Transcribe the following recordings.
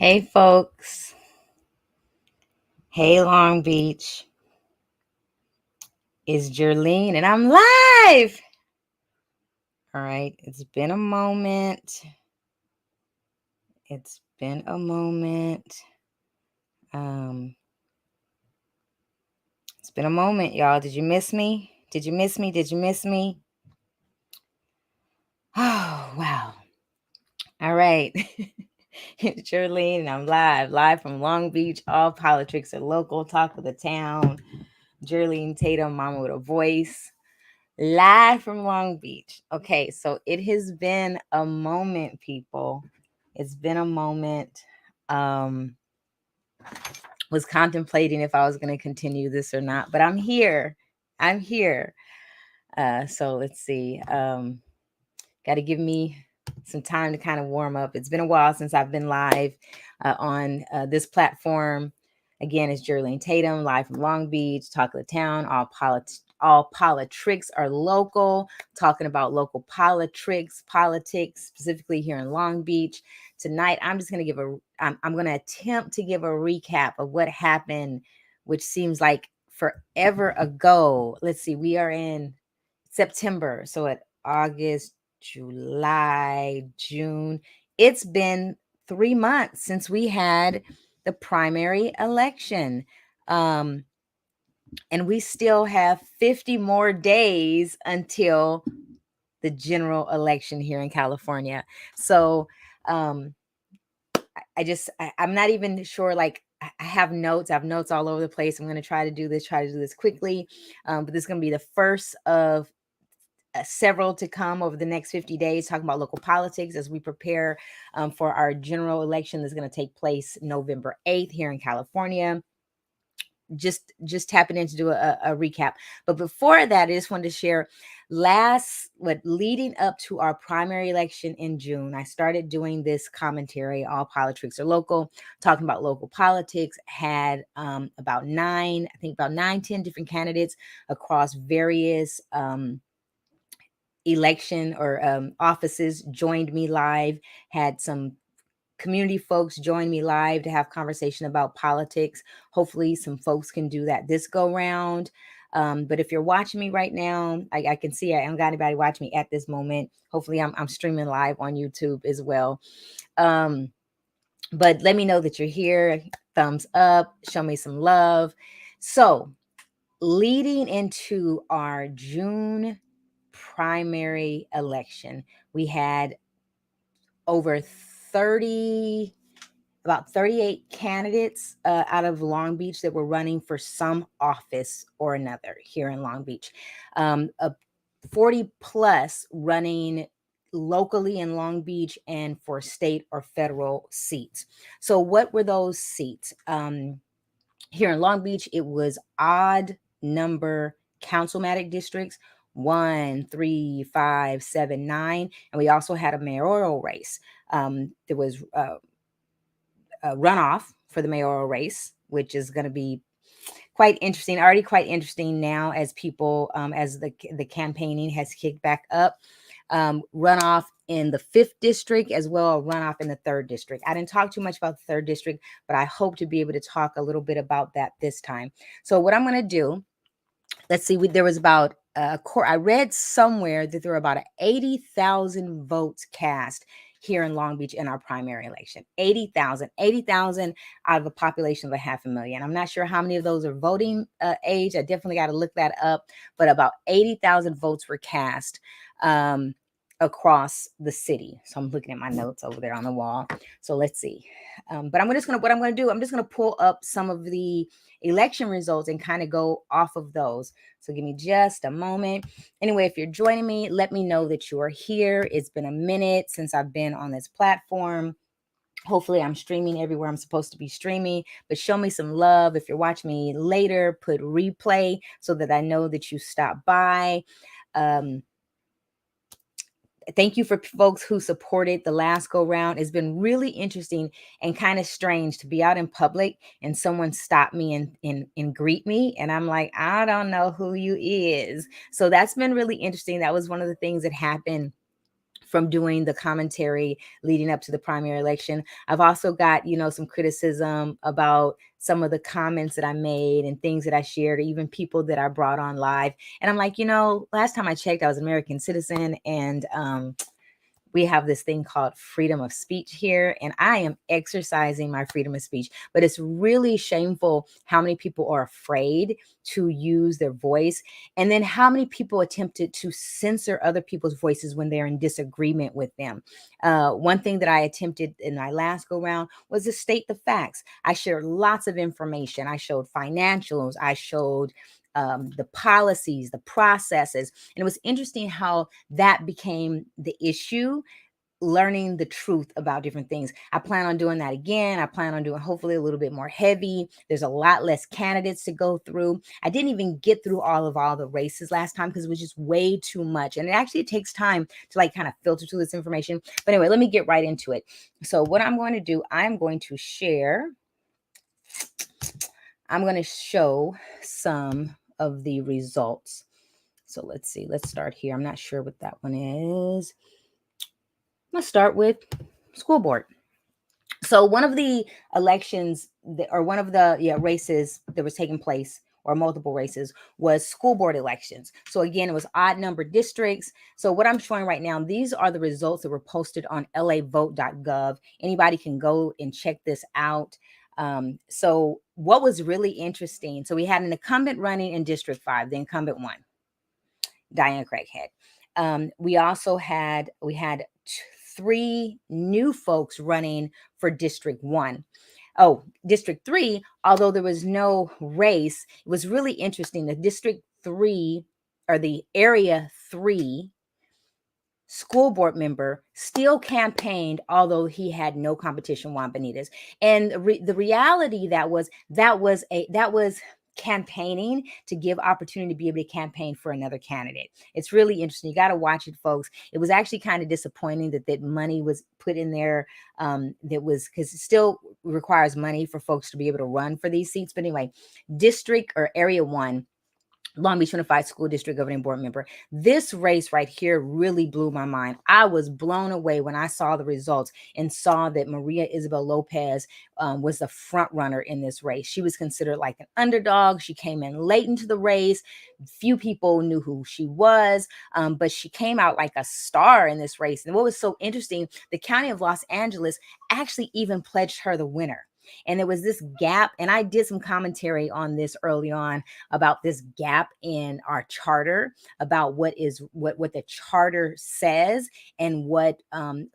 Hey, folks. Hey, Long Beach. It's Jerlene, and I'm live. All right. It's been a moment. It's been a moment. It's been a moment, y'all. Did you miss me? Did you miss me? Did you miss me? Oh, wow. All right. It's Jerlene, and I'm live from Long Beach. All politics are local. Talk of the town. Jerlene Tatum, mama with a voice. Live from Long Beach. Okay, so it has been a moment, people. It's been a moment. Was contemplating if I was going to continue this or not, but I'm here. I'm here. So let's see. Got to give me some time to kind of warm up. It's been a while since I've been live on this platform. Again, it's Jerlene Tatum, live from Long Beach, talk of the town. All Politricks are local, talking about local politics, specifically here in Long Beach. Tonight, I'm just going to I'm going to attempt to give a recap of what happened, which seems like forever ago. Let's see, we are in September. So at August, July, June, it's been 3 months since we had the primary election. And we still have 50 more days until the general election here in California. So I'm not even sure, like, I have notes all over the place. I'm going to try to do this quickly. But this is going to be the first of several to come over the next 50 days, talking about local politics as we prepare for our general election that's going to take place November 8th here in California. Just tapping in to do a recap. But before that, I just wanted to share leading up to our primary election in June, I started doing this commentary, All Politics Are Local, talking about local politics, had about 10 different candidates across various election or offices joined me live, had some community folks join me live to have conversation about politics. Hopefully some folks can do that this go round. But if you're watching me right now, I can see I haven't got anybody watching me at this moment. Hopefully I'm streaming live on YouTube as well. But let me know that you're here. Thumbs up, show me some love. So leading into our June primary election, we had over 38 candidates out of Long Beach that were running for some office or another here in Long Beach. 40 plus running locally in Long Beach and for state or federal seats. So what were those seats? Here in Long Beach, it was odd number councilmatic districts, 1, 3, 5, 7, 9. And we also had a mayoral race. There was a runoff for the mayoral race, which is going to be quite interesting, already quite interesting now as people, as the campaigning has kicked back up. Runoff in the 5th district as well, runoff in the 3rd district. I didn't talk too much about the 3rd district, but I hope to be able to talk a little bit about that this time. So what I'm going to do, let's see, there was about I read somewhere that there were about 80,000 votes cast here in Long Beach in our primary election. 80,000 out of a population of 500,000. I'm not sure how many of those are voting age. I definitely got to look that up, but about 80,000 votes were cast across the city. So I'm looking at my notes over there on the wall. So let's see. But I'm just going to pull up some of the election results and kind of go off of those. So give me just a moment. Anyway, if you're joining me, let me know that you are here. It's been a minute since I've been on this platform. Hopefully I'm streaming everywhere I'm supposed to be streaming, but show me some love. If you're watching me later, put replay so that I know that you stopped by. Thank you for folks who supported the last go round. It's been really interesting and kind of strange to be out in public and someone stop me and greet me. And I'm like, I don't know who you is. So that's been really interesting. That was one of the things that happened from doing the commentary leading up to the primary election. I've also got, some criticism about some of the comments that I made and things that I shared, or even people that I brought on live. And I'm like, last time I checked, I was an American citizen, and we have this thing called freedom of speech here, and I am exercising my freedom of speech. But it's really shameful how many people are afraid to use their voice, and then how many people attempted to censor other people's voices when they're in disagreement with them. One thing that I attempted in my last go round was to state the facts. I shared lots of information. I showed financials. I showed the policies, the processes. And it was interesting how that became the issue, learning the truth about different things. I plan on doing that again. I plan on doing hopefully a little bit more heavy. There's a lot less candidates to go through. I didn't even get through all the races last time because it was just way too much. And it actually takes time to like kind of filter through this information. But anyway, let me get right into it. So what I'm going to do, I'm going to show some of the results. So let's see, let's start here. I'm not sure what that one is. Let's start with school board. So one of the elections or one of the races that was taking place, or multiple races, was school board elections. So again, it was odd number districts. So what I'm showing right now, these are the results that were posted on lavote.gov. Anybody can go and check this out. So what was really interesting, so we had an incumbent running in District 5, the incumbent won, Diana Craighead. We had 3 new folks running for District 1. Oh, District 3, although there was no race, it was really interesting. The District 3, or the Area 3 school board member, still campaigned, although he had no competition, Juan Benitez. And the reality that was campaigning to give opportunity to be able to campaign for another candidate. It's really interesting. You got to watch it, folks. It was actually kind of disappointing that money was put in there. Because it still requires money for folks to be able to run for these seats. But anyway, District or Area 1, Long Beach Unified School District Governing Board member. This race right here really blew my mind. I was blown away when I saw the results and saw that Maria Isabel Lopez was the front runner in this race. She was considered like an underdog. She came in late into the race. Few people knew who she was, but she came out like a star in this race. And what was so interesting, the County of Los Angeles actually even pledged her the winner. And there was this gap, and I did some commentary on this early on about this gap in our charter, about what the charter says and what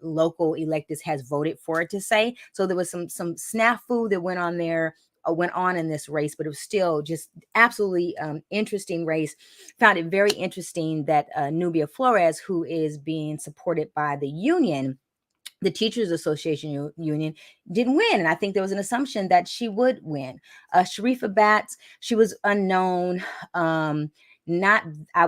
local electeds has voted for it to say. So there was some snafu that went on in this race, but it was still just absolutely interesting race. Found it very interesting that Nubia Flores, who is being supported by the union, the Teachers Association union, didn't win. And I think there was an assumption that she would win. Sharifa Batts, she was unknown. I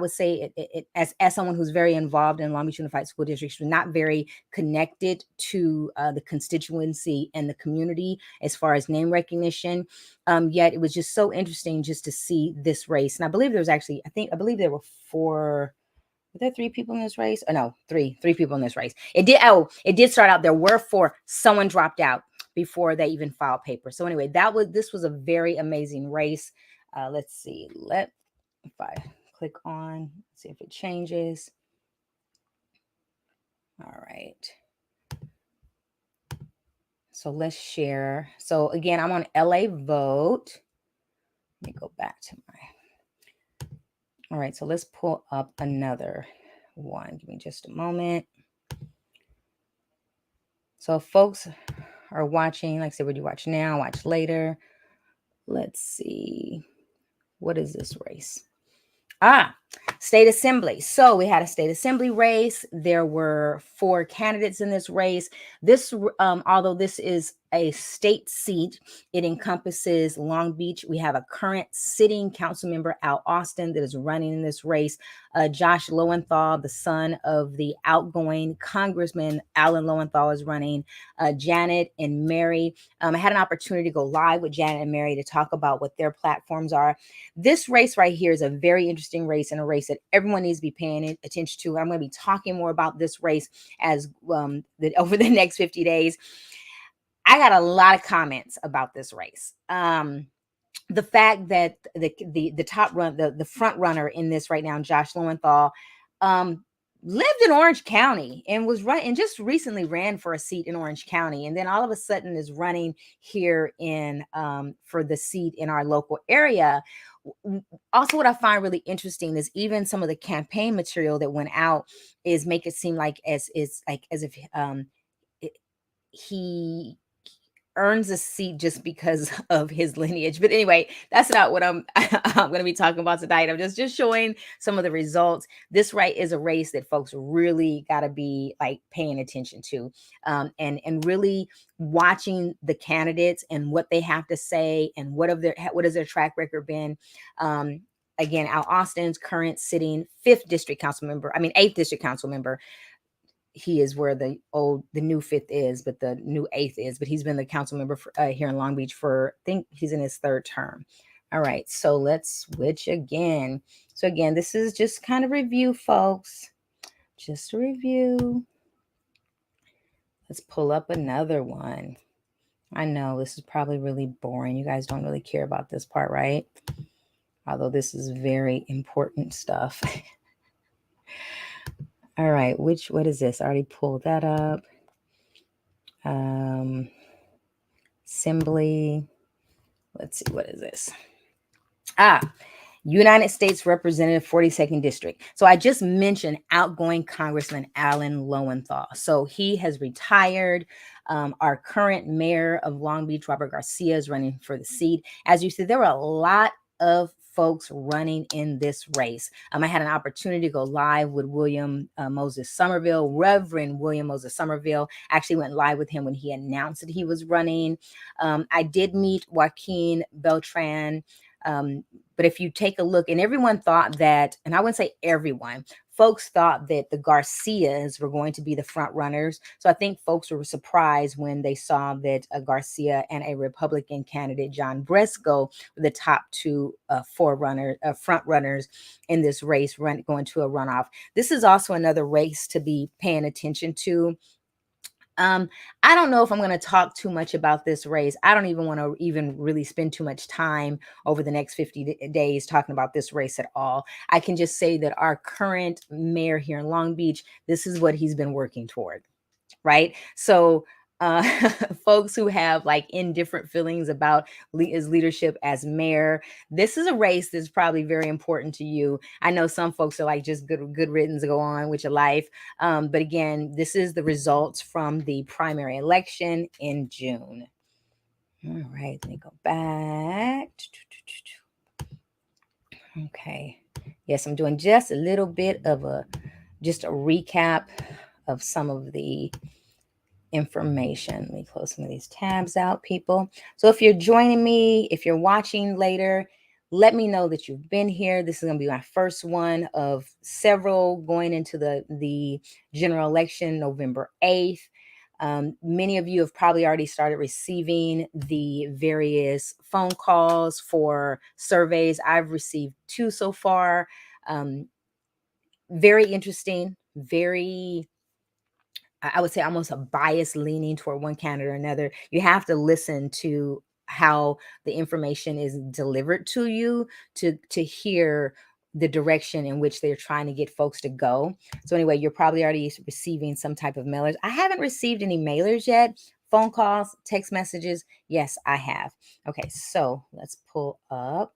would say as someone who's very involved in Long Beach Unified School District, she was not very connected to the constituency and the community as far as name recognition. Yet it was just so interesting just to see this race. And I believe there was actually, I believe there were 4. Were there 3 people in this race? Oh no, 3 people in this race. It did start out. There were 4. Someone dropped out before they even filed paper. So anyway, this was a very amazing race. Let's see. If I click on, see if it changes. All right. So let's share. So again, I'm on LA Vote. Let me go back to my. All right, so let's pull up another one. Give me just a moment. So if folks are watching, like I said, would you watch now, watch later? Let's see. What is this race? State Assembly. So we had a state assembly race. There were 4 candidates in this race. This, although this is a state seat. It encompasses Long Beach. We have a current sitting council member, Al Austin, that is running in this race. Josh Lowenthal, the son of the outgoing Congressman Alan Lowenthal, is running. Janet and Mary. I had an opportunity to go live with Janet and Mary to talk about what their platforms are. This race right here is a very interesting race, and a race that everyone needs to be paying attention to. I'm going to be talking more about this race as over the next 50 days. I got a lot of comments about this race. The fact that the top run, the front runner in this right now, Josh Lowenthal, lived in Orange County and was running, and just recently ran for a seat in Orange County, and then all of a sudden is running here in for the seat in our local area. Also, what I find really interesting is even some of the campaign material that went out is make it seem like as if he earns a seat just because of his lineage. But anyway, that's not what I'm going to be talking about tonight. I'm just showing some of the results. This is a race that folks really got to be like paying attention to, and really watching the candidates and what they have to say and what has their track record been. Again, Al Austin's current sitting 8th district council member. He is where the new 5th is, but the new 8th is. But he's been the council member for, here in Long Beach for, I think he's in his 3rd term. All right, so let's switch again. So again, this is just kind of review, folks. Just a review. Let's pull up another one. I know this is probably really boring. You guys don't really care about this part, right? Although this is very important stuff. All right, what is this? I already pulled that up. Assembly. Let's see, what is this? United States Representative 42nd District. So I just mentioned outgoing Congressman Alan Lowenthal. So he has retired. Our current mayor of Long Beach, Robert Garcia, is running for the seat. As you see, there were a lot of folks running in this race. I had an opportunity to go live with William Moses Somerville, Reverend William Moses Somerville. I actually went live with him when he announced that he was running. I did meet Joaquin Beltran. But if you take a look, and everyone thought that, and I wouldn't say everyone, folks thought that the Garcias were going to be the front runners. So I think folks were surprised when they saw that Garcia and a Republican candidate, John Bresco, were the top two front runners in this race, going to a runoff. This is also another race to be paying attention to. I don't know if I'm going to talk too much about this race. I don't even want to even really spend too much time over the next 50 days talking about this race at all. I can just say that our current mayor here in Long Beach, this is what he's been working toward, right? So folks who have like indifferent feelings about his leadership as mayor, this is a race that's probably very important to you. I know some folks are like, just good riddance, go on with your life. But again, this is the results from the primary election in June. All right, let me go back. Okay. Yes, I'm doing just a little bit of just a recap of some of the information. Let me close some of these tabs out, people. So if you're joining me, if you're watching later, let me know that you've been here. This is going to be my first one of several going into the general election, November 8th. Many of you have probably already started receiving the various phone calls for surveys. I've received 2 so far. Very interesting, very, I would say almost a bias leaning toward one candidate or another. You have to listen to how the information is delivered to you to hear the direction in which they're trying to get folks to go. So anyway, you're probably already receiving some type of mailers. I haven't received any mailers yet. Phone calls, text messages. Yes, I have. Okay, so let's pull up.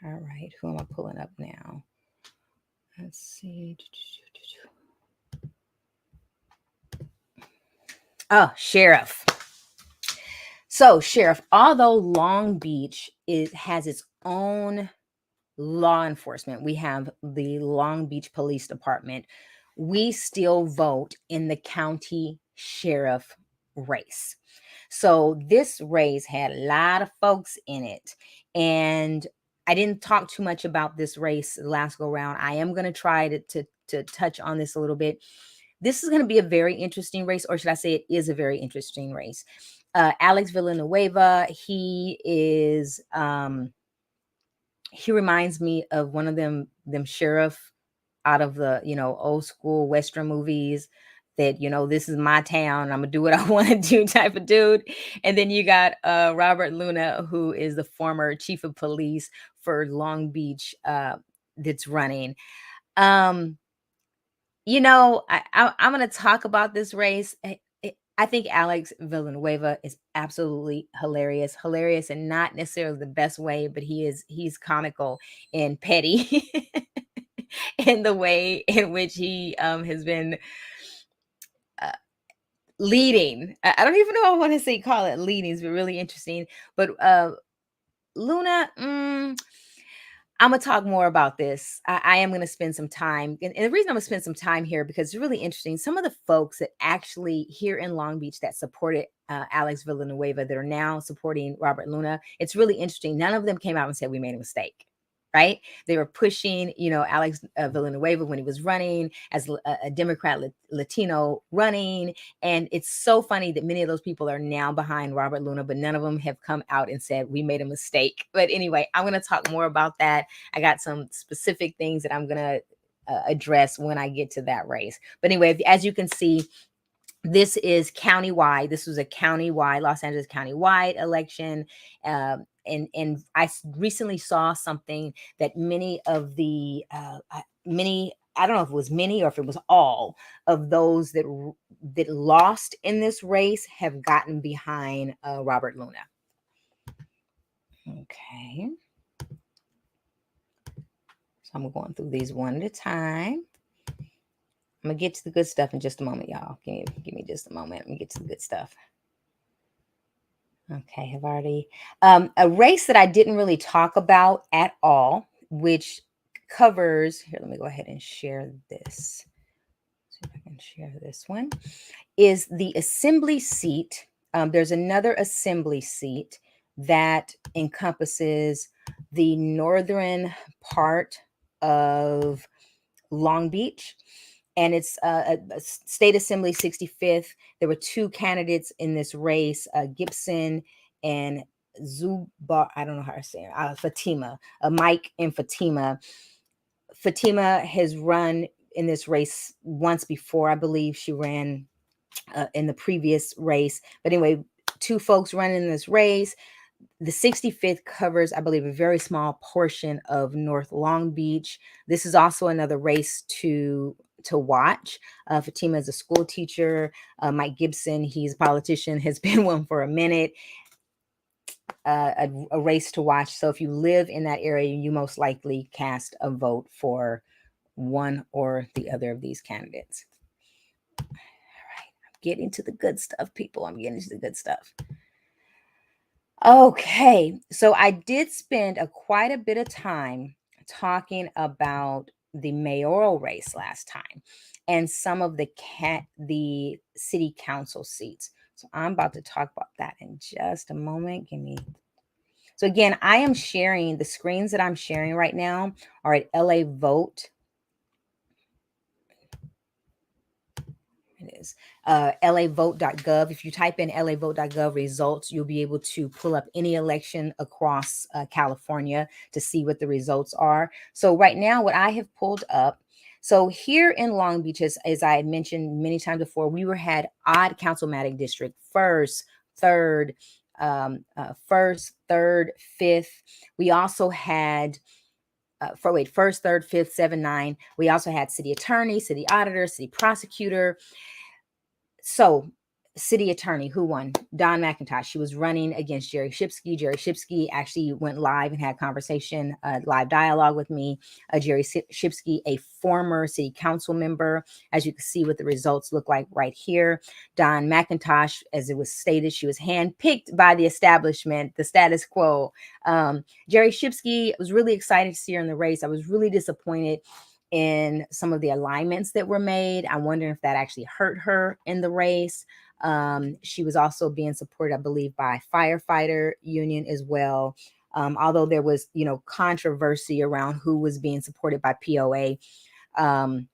All right, who am I pulling up now? Let's see. Oh, Sheriff. So, Sheriff, although Long Beach has its own law enforcement, we have the Long Beach Police Department, we still vote in the county sheriff race. So this race had a lot of folks in it. And I didn't talk too much about this race last go round. I am going to try to touch on this a little bit. This is going to be a very interesting race, or should I say it is a very interesting race. Alex Villanueva, he reminds me of one of them sheriff out of the, old school Western movies that, this is my town, I'm gonna do what I want to do type of dude. And then you got Robert Luna, who is the former chief of police for Long Beach, that's running. I'm going to talk about this race. I think Alex Villanueva is absolutely hilarious, and not necessarily the best way, but he's comical and petty in the way in which he has been leading. I don't even know if I want to say call it leading. It's been really interesting. But Luna, I'm going to talk more about this. I am going to spend some time. And the reason I'm going to spend some time here, because it's really interesting. Some of the folks that actually here in Long Beach that supported Alex Villanueva, that are now supporting Robert Luna, it's really interesting. None of them came out and said we made a mistake. Right? They were pushing, Alex Villanueva when he was running as a Democrat Latino running. And it's so funny that many of those people are now behind Robert Luna, but none of them have come out and said we made a mistake. But anyway, I'm going to talk more about that. I got some specific things that I'm going to address when I get to that race. But anyway, as you can see, this is countywide. This was a countywide, Los Angeles countywide election. And I recently saw something that many of the, I don't know if it was many or if it was all of those that lost in this race have gotten behind Robert Luna. Okay. So I'm going through these one at a time. I'm going to get to the good stuff in just a moment, y'all. Give me just a moment. Let me get to the good stuff. Okay, have already. A race that I didn't really talk about at all, which covers, here, let me go ahead and share this. See if I can share this one, is the assembly seat. There's another assembly seat that encompasses the northern part of Long Beach. And it's a state assembly 65th. There were two candidates in this race, Gibson and Zuba. I don't know how to say it. Fatima, Mike and Fatima. Fatima has run in this race once before. I believe she ran in the previous race. But anyway, two folks running in this race. The 65th covers, I believe, a very small portion of North Long Beach. This is also another race to watch. Fatima is a school teacher. Mike Gibson, he's a politician, has been one for a minute. A race to watch. So if you live in that area, you most likely cast a vote for one or the other of these candidates. All right, I'm getting to the good stuff, people. I'm getting to the good stuff. Okay, so I did spend quite a bit of time talking about the mayoral race last time and some of the city council seats. So I'm about to talk about that in just a moment. So again, I am sharing the screens that I'm sharing right now are at LA Vote. It is lavote.gov. If you type in lavote.gov results, you'll be able to pull up any election across California to see what the results are. So right now, what I have pulled up, so here in Long Beach, as I had mentioned many times before, we had odd councilmatic district, first, third, fifth. We also had first, third, fifth, 7, 9. We also had city attorney, city auditor, city prosecutor. So city attorney, who won? Dawn McIntosh. She was running against Jerry Shipsky. Jerry Shipsky actually went live and had conversation, live dialogue with me. Jerry Shipsky, a former city council member. As you can see what the results look like right here. Dawn McIntosh, as it was stated, she was handpicked by the establishment, the status quo. Jerry Shipsky, was really excited to see her in the race. I was really disappointed in some of the alignments that were made. I'm wondering if that actually hurt her in the race. She was also being supported, I believe, by firefighter union as well. Although there was, controversy around who was being supported by POA. Um,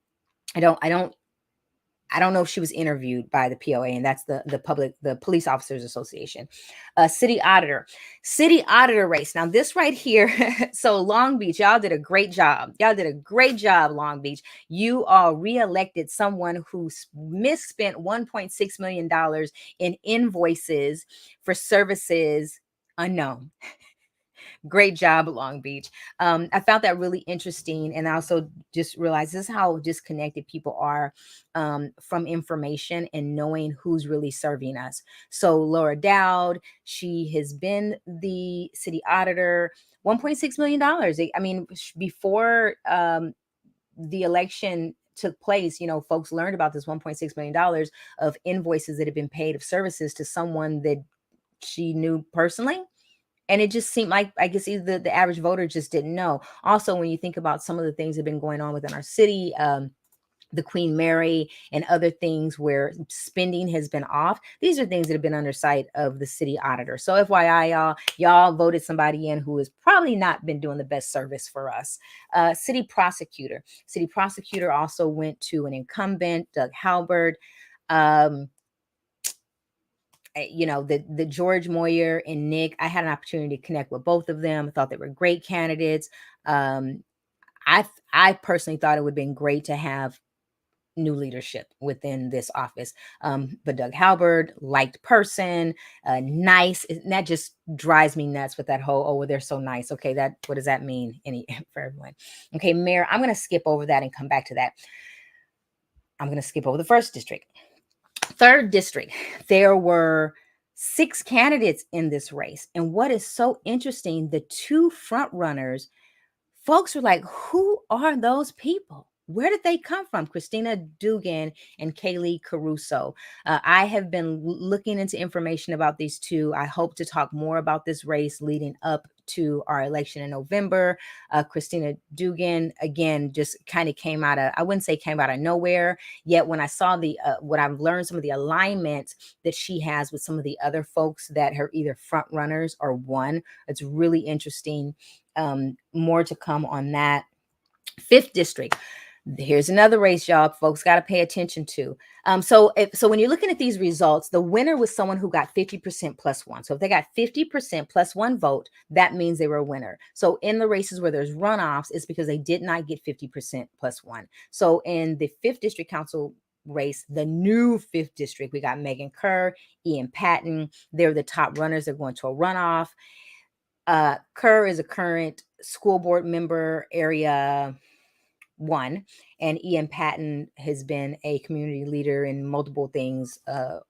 I don't know if she was interviewed by the POA, and that's the Police Officers Association. City auditor race. Now this right here, so Long Beach, y'all did a great job. Y'all did a great job, Long Beach. You all reelected someone who misspent $1.6 million in invoices for services unknown. Great job, Long Beach. I found that really interesting. And I also just realized this is how disconnected people are from information and knowing who's really serving us. So Laura Dowd, she has been the city auditor, $1.6 million. I mean, before the election took place, folks learned about this $1.6 million of invoices that had been paid of services to someone that she knew personally. And it just seemed like, I guess, either the average voter just didn't know. Also, when you think about some of the things that have been going on within our city, the Queen Mary and other things where spending has been off, these are things that have been under sight of the city auditor. So FYI, y'all voted somebody in who has probably not been doing the best service for us. City prosecutor also went to an incumbent, Doug Halbert. The George Moyer and Nick, I had an opportunity to connect with both of them. I thought they were great candidates. I personally thought it would have been great to have new leadership within this office. But Doug Halbert, liked person, nice. And that just drives me nuts with that whole, oh, well, they're so nice. Okay, what does that mean for everyone? Okay, Mayor, I'm going to skip over that and come back to that. I'm going to skip over the first district. Third district, there were 6 candidates in this race. And what is so interesting, the 2 front runners, folks were like, who are those people? Where did they come from? Christina Dugan and Kaylee Caruso. I have been looking into information about these 2. I hope to talk more about this race leading up to our election in November. Christina Dugan, again, just kind of came out of, I wouldn't say came out of nowhere. Yet when I saw what I've learned, some of the alignment that she has with some of the other folks that are either front runners or won, it's really interesting. More to come on that. 5th district. Here's another race, y'all. Folks got to pay attention to. So when you're looking at these results, the winner was someone who got 50% plus 1. So if they got 50% plus 1 vote, that means they were a winner. So in the races where there's runoffs, it's because they did not get 50% plus 1. So in the 5th district council race, the new 5th district, we got Megan Kerr, Ian Patton. They're the top runners. They're going to a runoff. Kerr is a current school board member, Area 1, and Ian Patton has been a community leader in multiple things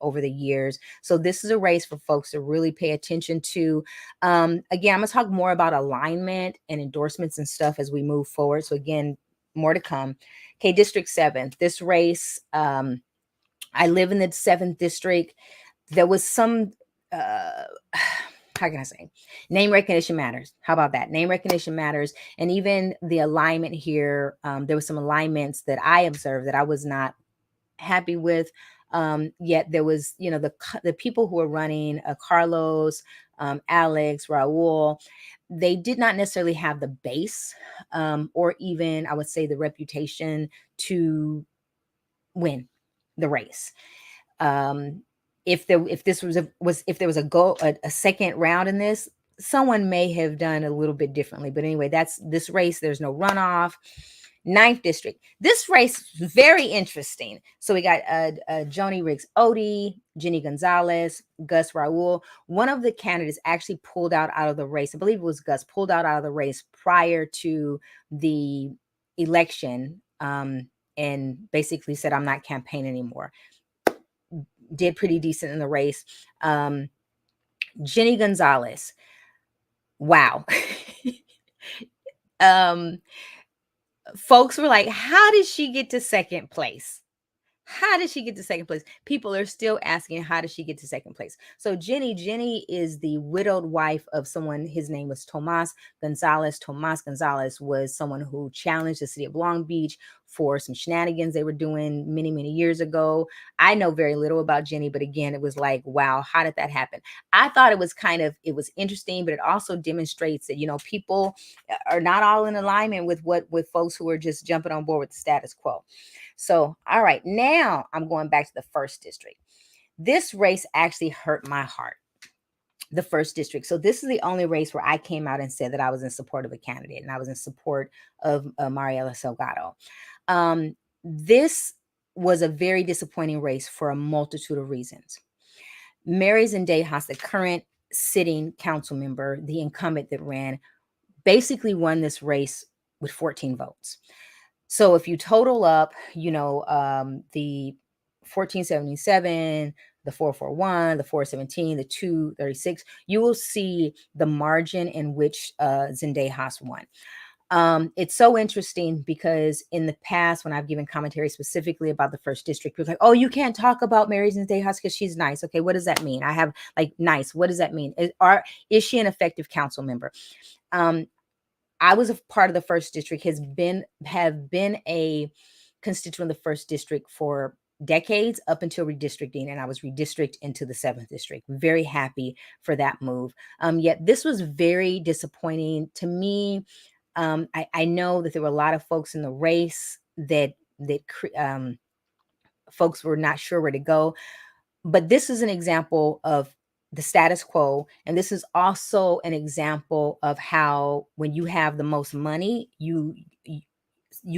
over the years. So this is a race for folks to really pay attention to. Again, I'm going to talk more about alignment and endorsements and stuff as we move forward. So again, more to come. Okay, District 7. This race, I live in the 7th district. There was some... how can I say? Name recognition matters. How about that? Name recognition matters. And even the alignment here, there was some alignments that I observed that I was not happy with. Yet there was, the people who were running, Carlos, Alex, Raul, they did not necessarily have the base or even, I would say, the reputation to win the race. If there was a second round in this, someone may have done a little bit differently. But anyway, that's this race. There's no runoff. 9th district. This race is very interesting. So we got Joni Riggs Odie, Jenny Gonzalez, Gus Raul. One of the candidates actually pulled out of the race. I believe it was Gus, pulled out of the race prior to the election and basically said, I'm not campaigning anymore. Did pretty decent in the race. Jenny Gonzalez. Wow. Folks were like, how did she get to second place? How did she get to second place? People are still asking, how did she get to second place? So Jenny is the widowed wife of someone. His name was Tomas Gonzalez. Tomas Gonzalez was someone who challenged the city of Long Beach for some shenanigans they were doing many, many years ago. I know very little about Jenny, but again, it was like, wow, how did that happen? I thought it was it was interesting, but it also demonstrates that, people are not all in alignment with folks who are just jumping on board with the status quo. So, all right, now I'm going back to the first district. This race actually hurt my heart, the first district. So this is the only race where I came out and said that I was in support of a candidate, and I was in support of Mariela Salgado. This was a very disappointing race for a multitude of reasons. Mary Zendejas, the current sitting council member, the incumbent that ran, basically won this race with 14 votes. So if you total up, the 1477, the 441, the 417, the 236, you will see the margin in which Zendejas won. It's so interesting because in the past, when I've given commentary specifically about the first district, people are like, oh, you can't talk about Mary Zendejas because she's nice. Okay, what does that mean? I have nice. What does that mean? Is she an effective council member? I was a part of the first district, have been a constituent of the first district for decades up until redistricting, and I was redistricted into the 7th district. Very happy for that move. Yet this was very disappointing to me. I know that there were a lot of folks in the race that folks were not sure where to go, but this is an example of the status quo. And this is also an example of how, when you have the most money, you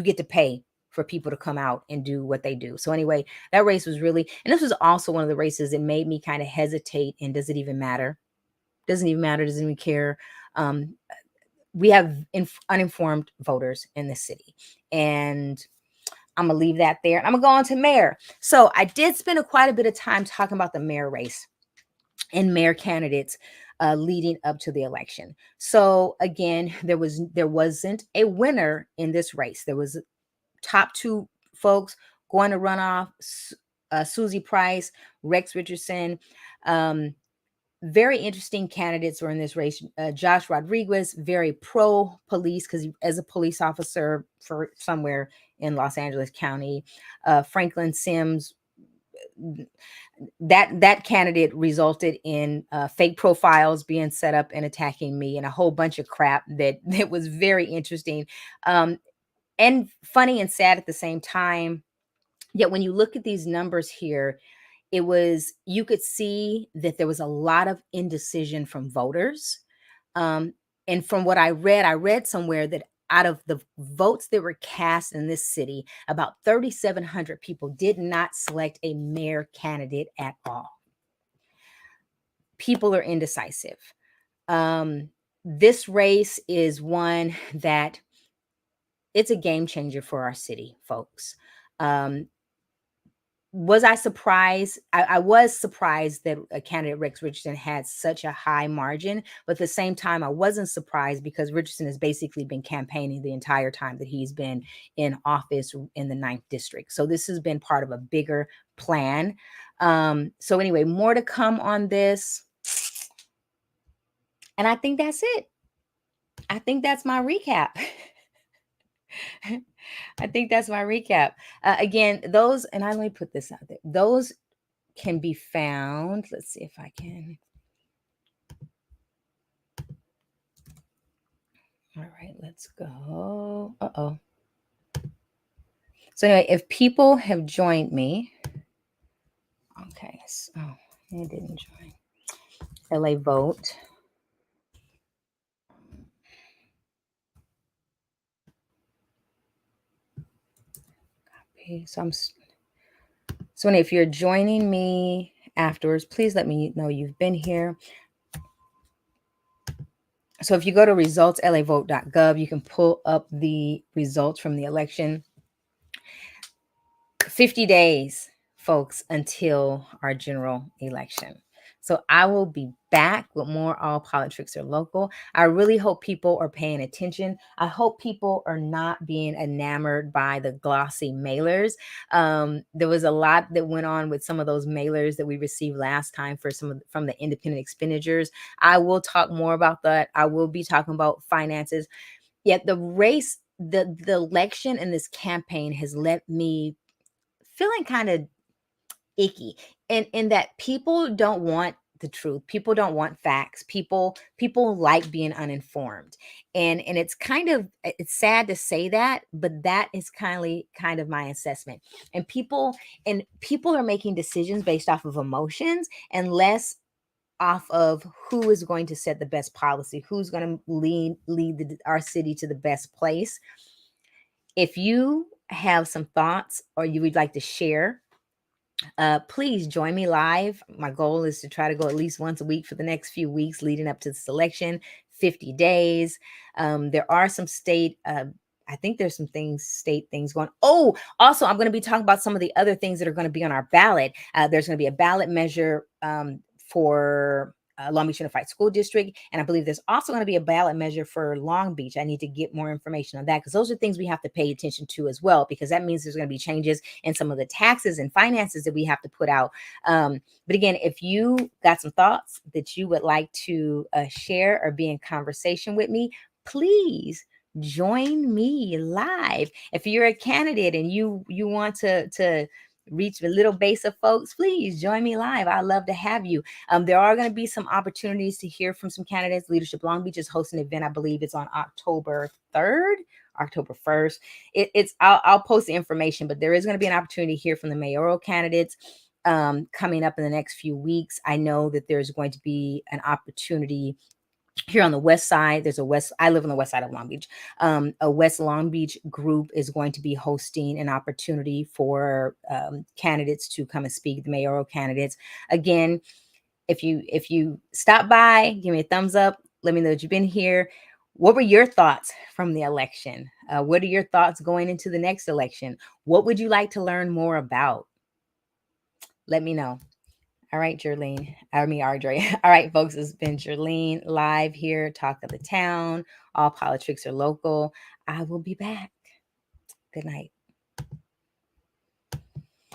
get to pay for people to come out and do what they do. So anyway, that race was and this was also one of the races that made me kind of hesitate. And does it even matter? Doesn't even matter. Doesn't even care. We have uninformed voters in this city, and I'm gonna leave that there. I'm gonna go on to mayor. So I did spend quite a bit of time talking about the mayor race and mayor candidates leading up to the election. So again, there wasn't a winner in this race. There was top two folks going to run off: Susie Price, Rex Richardson. Very interesting candidates were in this race. Josh Rodriguez, very pro police, because as a police officer for somewhere in Los Angeles County. Franklin Sims, that candidate resulted in fake profiles being set up and attacking me, and a whole bunch of crap that was very interesting, and funny and sad at the same time. Yet when you look at these numbers here, you could see that there was a lot of indecision from voters. And from what I read somewhere that out of the votes that were cast in this city, about 3,700 people did not select a mayor candidate at all. People are indecisive. This race is one that it's a game changer for our city, folks. Was I surprised? I was surprised that candidate Rex Richardson had such a high margin, but at the same time, I wasn't surprised because Richardson has basically been campaigning the entire time that he's been in office in the 9th district. So this has been part of a bigger plan. So anyway, more to come on this. And I think that's it. I think that's my recap. I think that's my recap. Again, those, and let me put this out there. Those can be found. Let's see if I can. All right, let's go. Uh-oh. So anyway, if people have joined me, okay. So, it didn't join. LA Vote. Copy. So anyway, if you're joining me afterwards, please let me know you've been here. So if you go to results, lavote.gov, you can pull up the results from the election. 50 days, folks, until our general election. So I will be back with more All Politricks Are Local. I really hope people are paying attention. I hope people are not being enamored by the glossy mailers. There was a lot that went on with some of those mailers that we received last time for from the independent expenditures. I will talk more about that. I will be talking about finances. Yet the race, the election and this campaign has left me feeling kind of icky, and in that people don't want the truth. People don't want facts. People like being uninformed. And it's kind of, it's sad to say that, but that is kind of my assessment. And people are making decisions based off of emotions and less off of who is going to set the best policy, who's going to lead our city to the best place. If you have some thoughts or you would like to share, please join me live. My goal is to try to go at least once a week for the next few weeks leading up to the selection, 50 days. There are some I think there's some state things going. Oh, also, I'm going to be talking about some of the other things that are going to be on our ballot. There's going to be a ballot measure for Long Beach Unified School District. And I believe there's also going to be a ballot measure for Long Beach. I need to get more information on that because those are things we have to pay attention to as well, because that means there's going to be changes in some of the taxes and finances that we have to put out. But again, if you got some thoughts that you would like to share or be in conversation with me, please join me live. If you're a candidate and you want to reach a little base of folks, please join me live. I'd love to have you. There are going to be some opportunities to hear from some candidates. Leadership Long Beach is hosting an event. I believe it's on October 3rd, October 1st. I'll post the information, but there is going to be an opportunity to hear from the mayoral candidates coming up in the next few weeks. I know that there's going to be an opportunity here on the west side. I live on the west side of Long Beach. A West Long Beach group is going to be hosting an opportunity for candidates to come and speak, the mayoral candidates. Again, if you stop by, give me a thumbs up. Let me know that you've been here. What were your thoughts from the election? What are your thoughts going into the next election? What would you like to learn more about? Let me know. All right, Jerlene. Audrey. All right, folks, it's been Jerlene live here, Talk of the Town. All Politricks Are Local. I will be back. Good night.